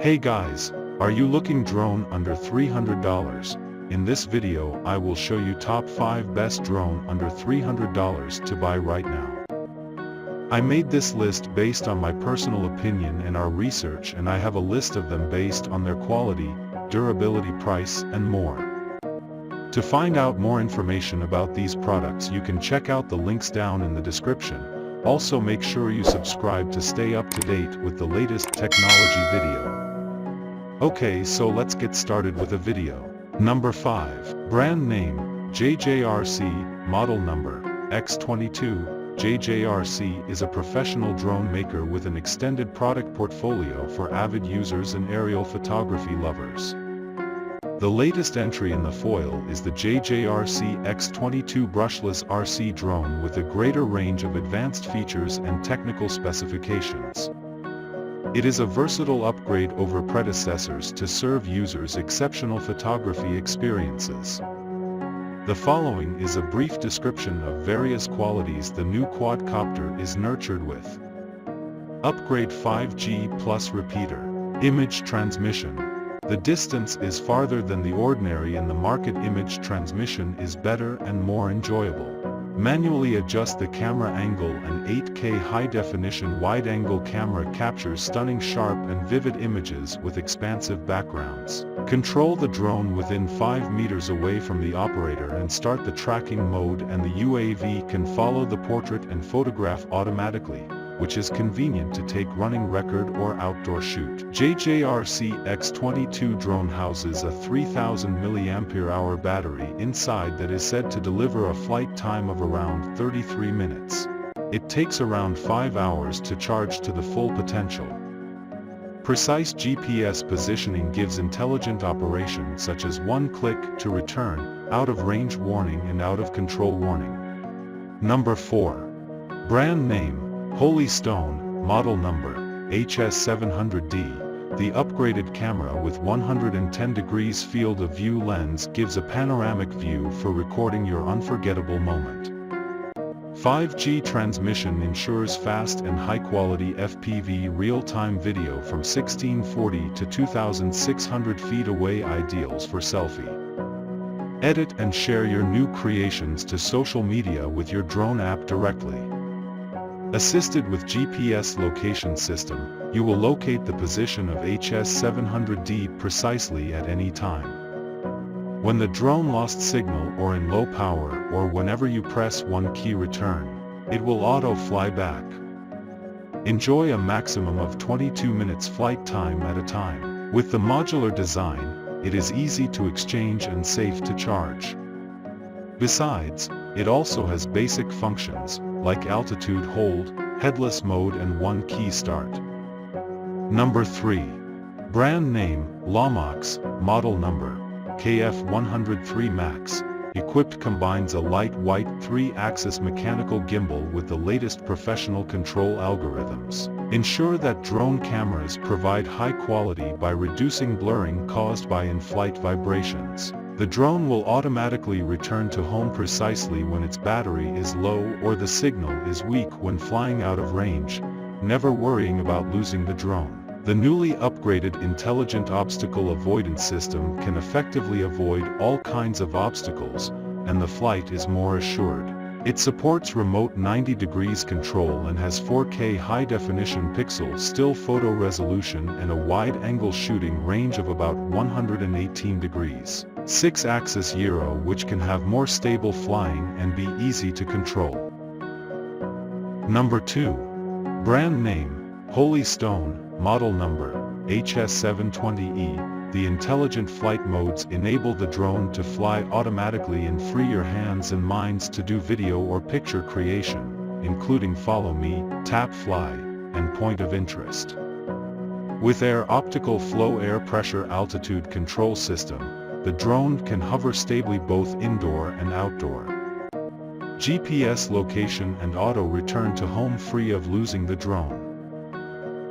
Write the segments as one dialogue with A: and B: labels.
A: Hey guys, are you looking drone under $300? In this video I will show you top 5 best drone under $300 to buy right now. I made this list based on my personal opinion and our research, and I have a list of them based on their quality, durability, price, and more. To find out more information about these products you can check out the links down in the description. Also make sure you subscribe to stay up to date with the latest technology video. Okay, so let's get started with a video. Number 5. Brand name, JJRC, model number, X22. JJRC is a professional drone maker with an extended product portfolio for avid users and aerial photography lovers. The latest entry in the foil is the JJRC X22 brushless RC drone with a greater range of advanced features and technical specifications. It is a versatile upgrade over predecessors to serve users exceptional photography experiences. The following is a brief description of various qualities the new quadcopter is nurtured with. Upgrade 5G plus repeater. Image transmission. The distance is farther than the ordinary and the market image transmission is better and more enjoyable. Manually adjust the camera angle. An 8K high-definition wide-angle camera captures stunning sharp and vivid images with expansive backgrounds. Control the drone within 5 meters away from the operator and start the tracking mode, and the UAV can follow the portrait and photograph automatically, which is convenient to take running record or outdoor shoot. JJRC X22 drone houses a 3000 mAh battery inside that is said to deliver a flight time of around 33 minutes. It takes around 5 hours to charge to the full potential. Precise GPS positioning gives intelligent operation such as one-click to return, out-of-range warning and out-of-control warning. Number 4. Brand name, Holy Stone, model number, HS700D. The upgraded camera with 110 degrees field of view lens gives a panoramic view for recording your unforgettable moment. 5G transmission ensures fast and high-quality FPV real-time video from 1640 to 2600 feet away, ideals for selfie. Edit and share your new creations to social media with your drone app directly. Assisted with GPS location system, you will locate the position of HS700D precisely at any time. When the drone lost signal or in low power, or whenever you press one key return, it will auto-fly back. Enjoy a maximum of 22 minutes flight time at a time. With the modular design, it is easy to exchange and safe to charge. Besides, it also has basic functions, like altitude hold, headless mode and one-key start. Number 3. Brand name, LAUMOX, model number, KF103 MAX. Equipped combines a lightweight 3-axis mechanical gimbal with the latest professional control algorithms. Ensure that drone cameras provide high quality by reducing blurring caused by in-flight vibrations. The drone will automatically return to home precisely when its battery is low or the signal is weak when flying out of range, never worrying about losing the drone. The newly upgraded intelligent obstacle avoidance system can effectively avoid all kinds of obstacles, and the flight is more assured. It supports remote 90 degrees control and has 4K high-definition pixel still photo resolution and a wide-angle shooting range of about 118 degrees. 6-axis gyro, which can have more stable flying and be easy to control. Number 2. Brand name, Holy Stone, model number, HS720E. The intelligent flight modes enable the drone to fly automatically and free your hands and minds to do video or picture creation, including follow me, tap fly, and point of interest. With air optical flow air pressure altitude control system, the drone can hover stably both indoor and outdoor. GPS location and auto return to home free of losing the drone.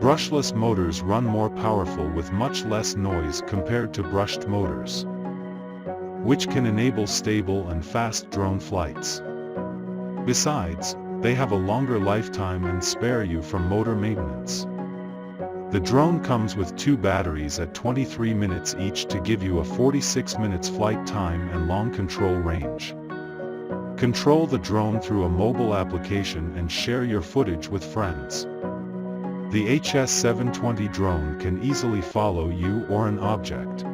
A: Brushless motors run more powerful with much less noise compared to brushed motors, which can enable stable and fast drone flights. Besides, they have a longer lifetime and spare you from motor maintenance. The drone comes with 2 batteries at 23 minutes each to give you a 46 minutes flight time and long control range. Control the drone through a mobile application and share your footage with friends. The HS720 drone can easily follow you or an object.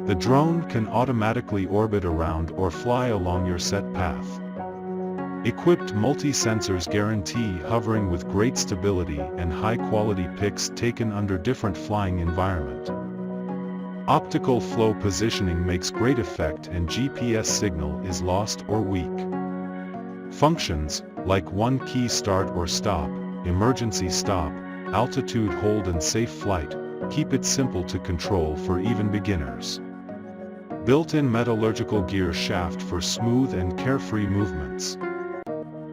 A: The drone can automatically orbit around or fly along your set path. Equipped multi-sensors guarantee hovering with great stability and high-quality pics taken under different flying environment. Optical flow positioning makes great effect and GPS signal is lost or weak. Functions, like one key start or stop, emergency stop, altitude hold and safe flight, keep it simple to control for even beginners. Built-in metallurgical gear shaft for smooth and carefree movements.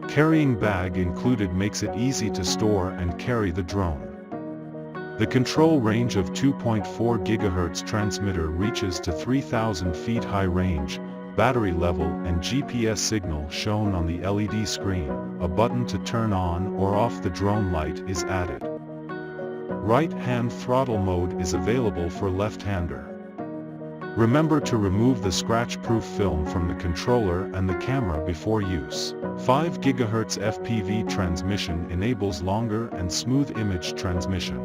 A: Carrying bag included makes it easy to store and carry the drone. The control range of 2.4 GHz transmitter reaches to 3,000 feet high range, battery level and GPS signal shown on the LED screen. A button to turn on or off the drone light is added. Right-hand throttle mode is available for left-hander. Remember to remove the scratch-proof film from the controller and the camera before use. 5 GHz FPV transmission enables longer and smooth image transmission.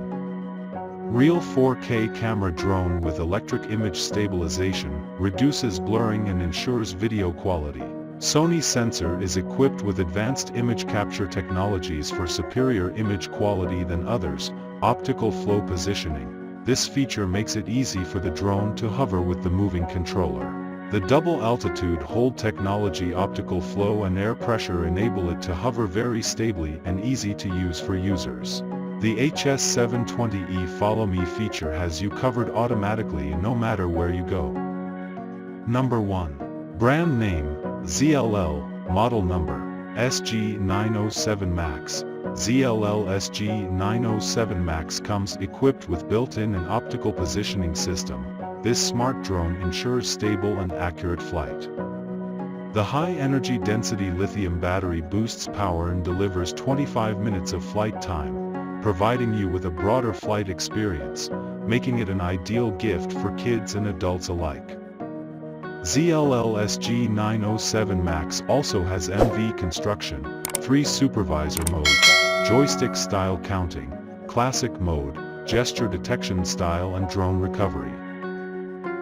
A: Real 4K camera drone with electric image stabilization, reduces blurring and ensures video quality. Sony sensor is equipped with advanced image capture technologies for superior image quality than others. Optical flow positioning. This feature makes it easy for the drone to hover with the moving controller. The double altitude hold technology, optical flow and air pressure enable it to hover very stably and easy to use for users. The HS720E Follow Me feature has you covered automatically no matter where you go. Number 1. Brand name, ZLL, model number, SG907 MAX. ZLL SG907 MAX comes equipped with built-in and optical positioning system. This smart drone ensures stable and accurate flight. The high-energy density lithium battery boosts power and delivers 25 minutes of flight time, providing you with a broader flight experience, making it an ideal gift for kids and adults alike. ZLL SG907 MAX also has MV construction, 3 supervisor modes, joystick style counting, classic mode, gesture detection style and drone recovery.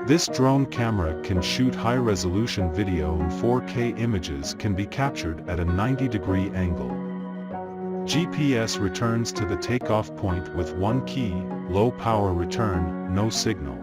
A: This drone camera can shoot high-resolution video and 4K images can be captured at a 90-degree angle. GPS returns to the takeoff point with 1 key, low power return, no signal.